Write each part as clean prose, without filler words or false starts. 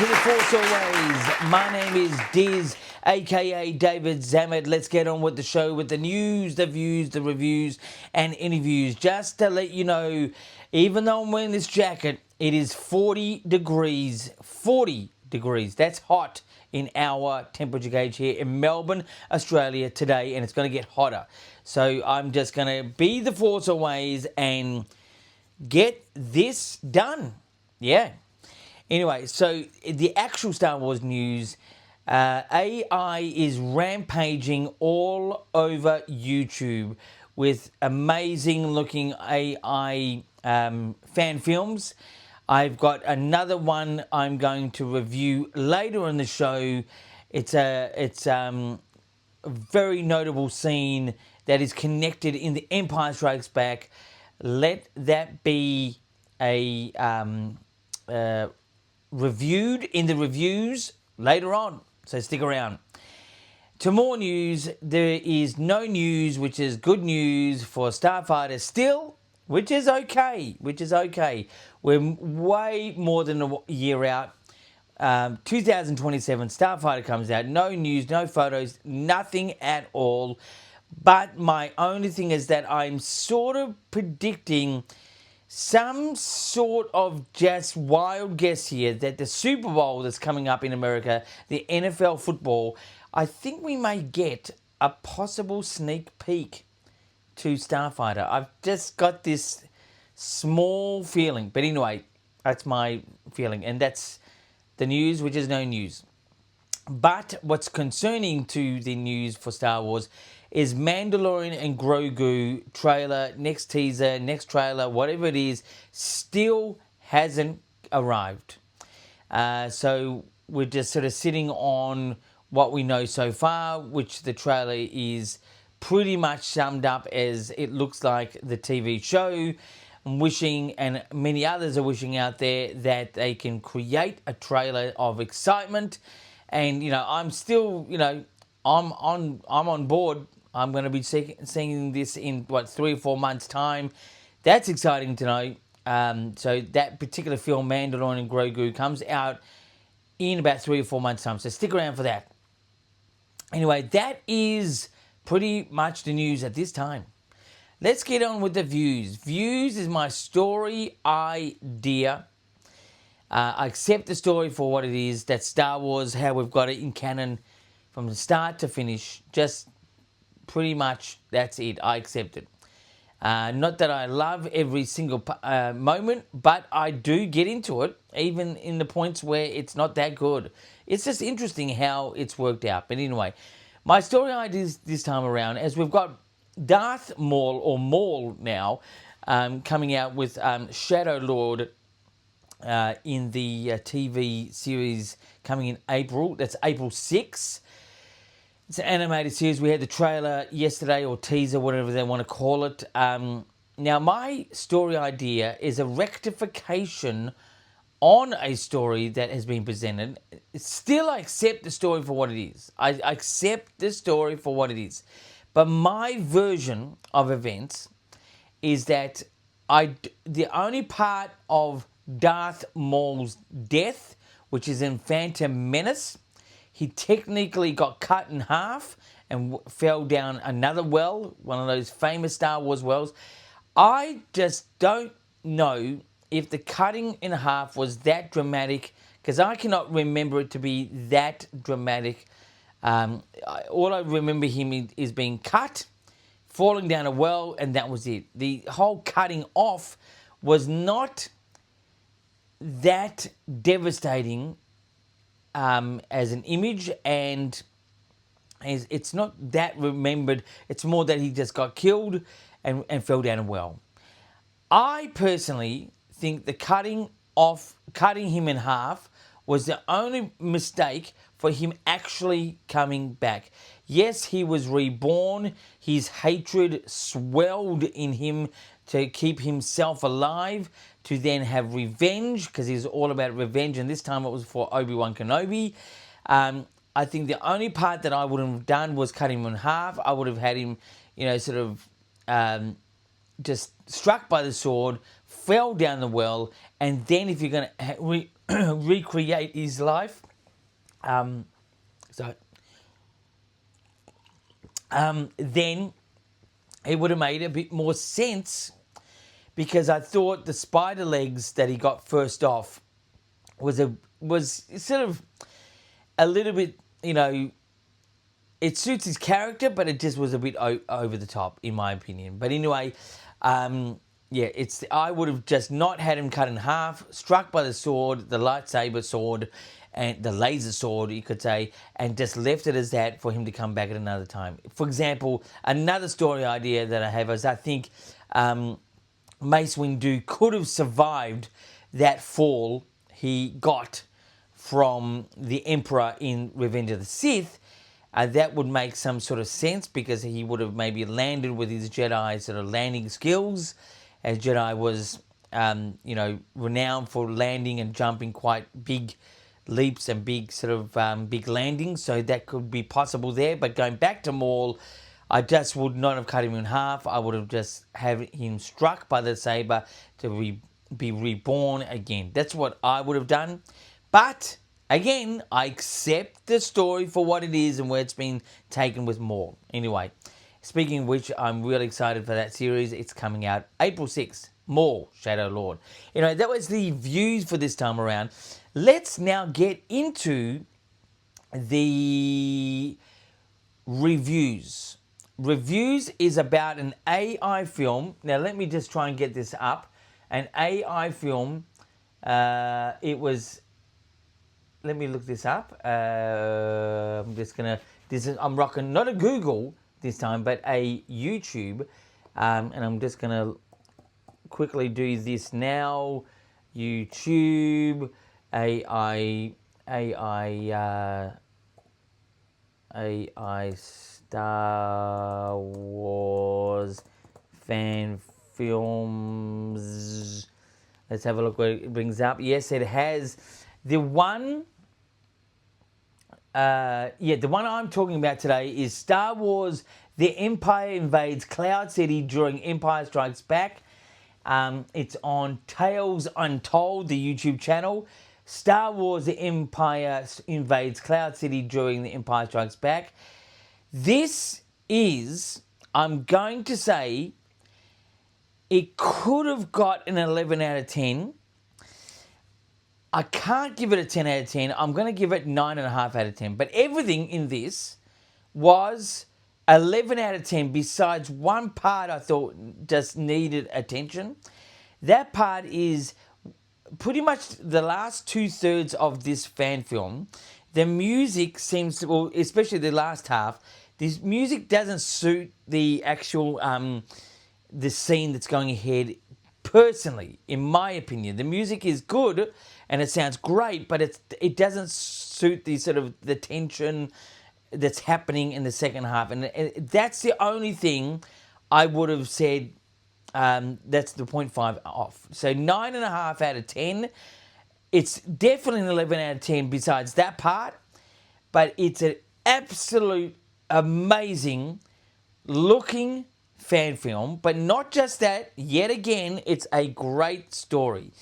to the Force Always. My name is Diz, aka David Zammit. Let's get on with the show with the news, the views, the reviews, and interviews. Just to let you know, even though I'm wearing this jacket, it is 40 degrees. 40 degrees. That's hot in our temperature gauge here in Melbourne, Australia today, and it's going to get hotter. So I'm just going to be the Force Always and get this done. Yeah. Anyway, so the actual Star Wars news, AI is rampaging all over YouTube with amazing looking AI fan films. I've got another one I'm going to review later in the show. It's a very notable scene that is connected in The Empire Strikes Back. Let that be a reviewed in the reviews later on, so stick around. To more news, there is no news, which is good news for Starfighter still, which is okay. We're way more than a year out. 2027 Starfighter comes out. No news, no photos, nothing at all. But my only thing is that I'm sort of predicting some sort of just wild guess here that the Super Bowl that's coming up in America, the NFL football, I think we may get a possible sneak peek to Starfighter. I've just got this small feeling. But anyway, that's my feeling. And that's the news, which is no news. But what's concerning to the news for Star Wars is Mandalorian and Grogu trailer, next teaser, next trailer, whatever it is, still hasn't arrived. So we're just sort of sitting on what we know so far, which the trailer is pretty much summed up as it looks like the TV show. I'm wishing, and many others are wishing out there, that they can create a trailer of excitement. And I'm still, I'm on board. I'm going to be seeing this in 3 or 4 months' time. That's exciting to know. So that particular film, Mandalorian and Grogu, comes out in about 3 or 4 months' time. So stick around for that. Anyway, that is pretty much the news at this time. Let's get on with the views. Views is my story idea. I accept the story for what it is. That's Star Wars, how we've got it in canon from the start to finish. Just pretty much that's it. I accept it. Not that I love every single moment, but I do get into it, even in the points where it's not that good. It's just interesting how it's worked out. But anyway, my story ideas this time around, as we've got Darth Maul, or Maul now, coming out with Shadow Lord in the TV series coming in April. That's April 6th. It's an animated series. We had the trailer yesterday, or teaser, whatever they want to call it. Now, my story idea is a rectification on a story that has been presented. Still, I accept the story for what it is. I accept the story for what it is. But my version of events is that the only part of Darth Maul's death, which is in Phantom Menace, he technically got cut in half and fell down another well, one of those famous Star Wars wells. I just don't know if the cutting in half was that dramatic, because I cannot remember it to be that dramatic. All I remember him is being cut, falling down a well, and that was it. The whole cutting off was not that devastating as an image, and it's not that remembered. It's more that he just got killed and fell down a well. I personally think the cutting him in half was the only mistake for him actually coming back. Yes, he was reborn. His hatred swelled in him to keep himself alive, to then have revenge, because he's all about revenge, and this time it was for Obi-Wan Kenobi. I think the only part that I would have done was cut him in half. I would have had him, sort of just struck by the sword, fell down the well, and then if you're going to recreate his life. So then it would have made a bit more sense, because I thought the spider legs that he got first off was sort of a little bit, it suits his character, but it just was a bit over the top, in my opinion. But anyway, I would have just not had him cut in half, struck by the sword, the lightsaber sword, and the laser sword, you could say, and just left it as that for him to come back at another time. For example, another story idea that I have is I think Mace Windu could have survived that fall he got from the Emperor in Revenge of the Sith. That would make some sort of sense, because he would have maybe landed with his Jedi sort of landing skills, as Jedi was, renowned for landing and jumping quite big leaps and big sort of big landings. So that could be possible there. But going back to Maul, I just would not have cut him in half. I would have just had him struck by the saber to be reborn again. That's what I would have done. But again, I accept the story for what it is and where it's been taken with Maul. Anyway, speaking of which, I'm really excited for that series. It's coming out April 6th. Maul, Shadow Lord. That was the views for this time around. Let's now get into the reviews. Reviews is about an AI film. Now, let me just try and get this up. An AI film. It was... Let me look this up. I'm just going to... I'm rocking not a Google this time, but a YouTube. And I'm just going to quickly do this now. YouTube, AI Star Wars fan films. Let's have a look what it brings up. Yes, it has. The one I'm talking about today is Star Wars The Empire Invades Cloud City during Empire Strikes Back. It's on Tales Untold, the YouTube channel. Star Wars The Empire Invades Cloud City during the Empire Strikes Back. This is, I'm going to say, it could have got an 11 out of 10. I can't give it a 10 out of 10. I'm going to give it 9.5 out of 10. But everything in this was 11 out of 10, besides one part I thought just needed attention. That part is pretty much the last 2/3 of this fan film. The music seems to, well, especially the last half, this music doesn't suit the actual, the scene that's going ahead. Personally, in my opinion, the music is good and it sounds great, but it doesn't suit the sort of the tension that's happening in the second half, and that's the only thing I would have said. That's the 0.5 off. So 9.5 out of 10. It's definitely an 11 out of 10 besides that part, but it's an absolute amazing looking fan film. But not just that, yet again, it's a great story.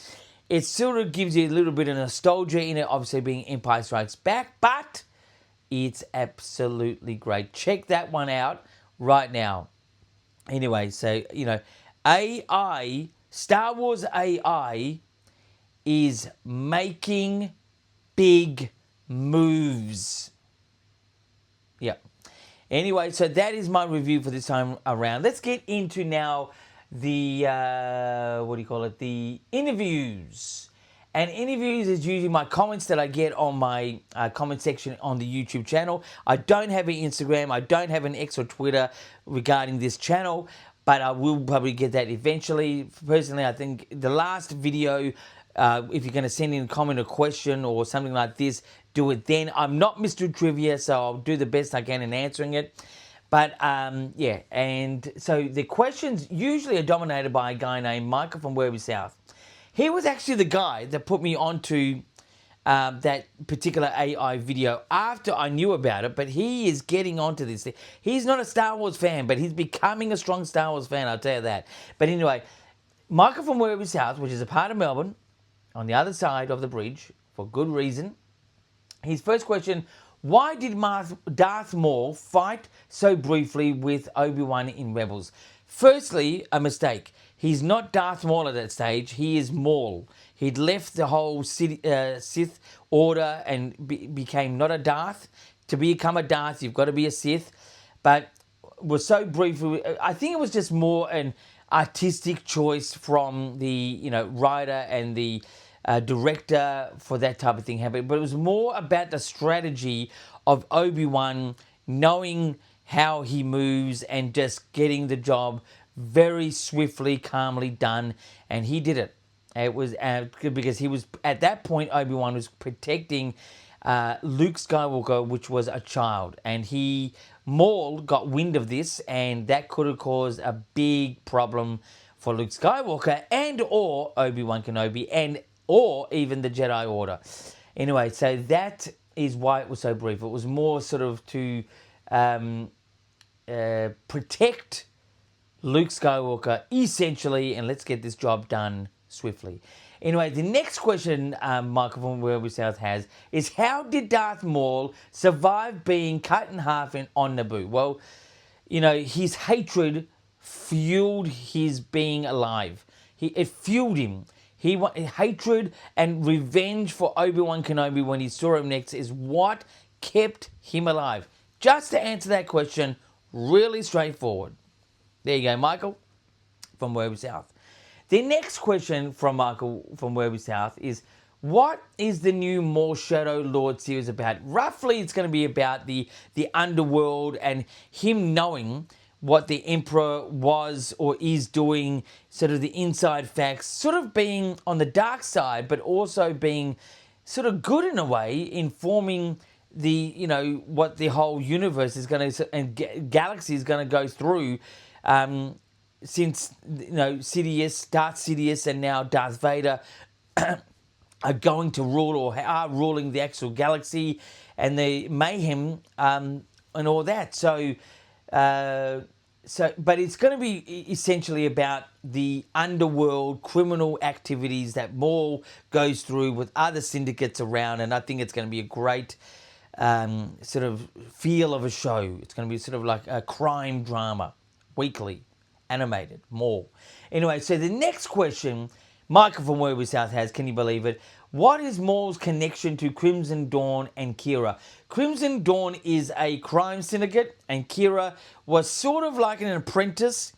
It sort of gives you a little bit of nostalgia in it, obviously being Empire Strikes Back, but it's absolutely great. Check that one out right now. Anyway, so, AI, Star Wars AI is making big moves. Yep. Anyway, so that is my review for this time around. Let's get into now the, the interviews. And interviews is usually my comments that I get on my comment section on the YouTube channel. I don't have an Instagram. I don't have an X or Twitter regarding this channel, but I will probably get that eventually. Personally, I think the last video, if you're going to send in a comment or question or something like this, do it then. I'm not Mr. Trivia, so I'll do the best I can in answering it. But, and so the questions usually are dominated by a guy named Michael from Werribee South. He was actually the guy that put me onto that particular AI video after I knew about it, but he is getting onto this thing. He's not a Star Wars fan, but he's becoming a strong Star Wars fan, I'll tell you that. But anyway, Michael from Werribee South, which is a part of Melbourne, on the other side of the bridge for good reason. His first question: why did Darth Maul fight so briefly with Obi-Wan in Rebels? Firstly, a mistake. He's not Darth Maul at that stage. He is Maul. He'd left the whole Sith order and became not a Darth. To become a Darth, you've got to be a Sith. But was so briefly. I think it was just more an artistic choice from the writer and the director for that type of thing happening. But it was more about the strategy of Obi-Wan knowing how he moves and just getting the job very swiftly, calmly done. And he did it. It was because he was, at that point, Obi-Wan was protecting Luke Skywalker, which was a child. And Maul got wind of this, and that could have caused a big problem for Luke Skywalker and or Obi-Wan Kenobi and or even the Jedi Order. Anyway, so that is why it was so brief. It was more sort of to protect Luke Skywalker, essentially, and let's get this job done swiftly. Anyway, the next question Michael from Where We South has is, how did Darth Maul survive being cut in half on Naboo? Well, his hatred fueled his being alive. It fueled him. Hatred and revenge for Obi-Wan Kenobi when he saw him next is what kept him alive. Just to answer that question, really straightforward. There you go, Michael from Where We South. The next question from Michael from Where We South is, what is the new Maul Shadow Lord series about? Roughly, it's going to be about the underworld and him knowing what the Emperor was or is doing, sort of the inside facts, sort of being on the dark side, but also being sort of good in a way, informing what the whole universe is going to and galaxy is going to go through. Since Sidious, Darth Sidious, and now Darth Vader are going to rule or are ruling the actual galaxy and the mayhem and all that. But it's going to be essentially about the underworld criminal activities that Maul goes through with other syndicates around, and I think it's going to be a great sort of feel of a show. It's going to be sort of like a crime drama, weekly, animated, Maul. Anyway, so the next question Michael from Where We South has, can you believe it? What is Maul's connection to Crimson Dawn and Kira? Crimson Dawn is a crime syndicate, and Kira was sort of like an apprentice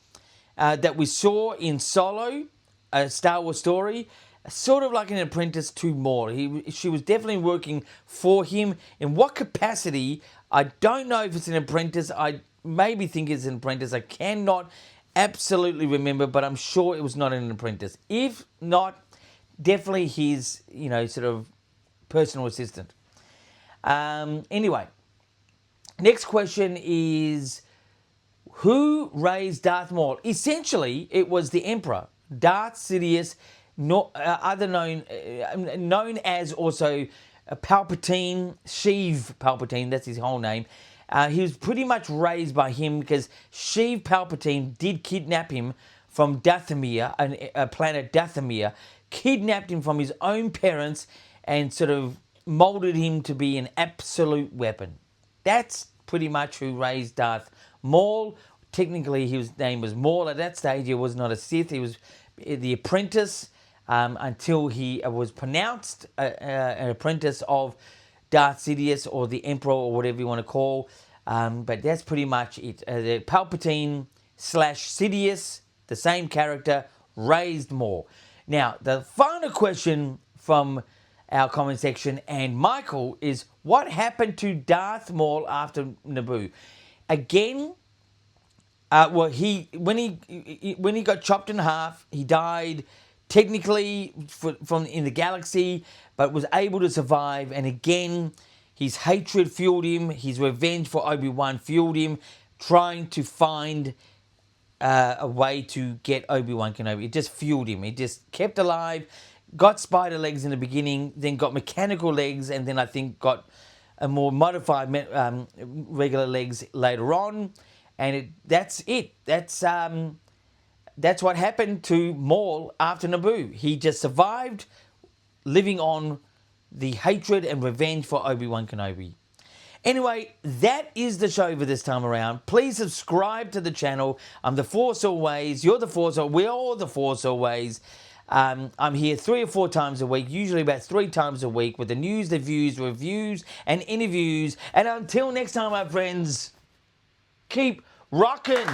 that we saw in Solo, a Star Wars story, sort of like an apprentice to Maul. She was definitely working for him. In what capacity? I don't know if it's an apprentice. I maybe think it's an apprentice. I cannot absolutely remember, but I'm sure it was not an apprentice. If not, definitely his, sort of personal assistant. Anyway, next question is, who raised Darth Maul? Essentially, it was the Emperor, Darth Sidious, known as also Palpatine, Sheev Palpatine, that's his whole name. He was pretty much raised by him because Sheev Palpatine did kidnap him from Dathomir, a planet Dathomir, kidnapped him from his own parents and sort of molded him to be an absolute weapon. That's pretty much who raised Darth Maul. Technically, his name was Maul. At that stage, he was not a Sith. He was the apprentice until he was pronounced an apprentice of Darth Sidious or the Emperor or whatever you want to call. But that's pretty much it. The Palpatine / Sidious, the same character, raised Maul. Now, the final question from our comment section and Michael is, what happened to Darth Maul after Naboo? Again, when he got chopped in half, he died technically from in the galaxy, but was able to survive. And again, his hatred fueled him. His revenge for Obi-Wan fueled him, trying to find a way to get Obi-Wan Kenobi. It just fueled him. He just kept alive, got spider legs in the beginning, then got mechanical legs, and then I think got a more modified regular legs later on. And that's it. That's what happened to Maul after Naboo. He just survived living on the hatred and revenge for Obi-Wan Kenobi. Anyway, that is the show for this time around. Please subscribe to the channel. I'm the Force Always. You're the Force. We're all the Force Always. I'm here 3 or 4 times a week, usually about 3 times a week, with the news, the views, reviews, and interviews. And until next time, my friends, keep rocking.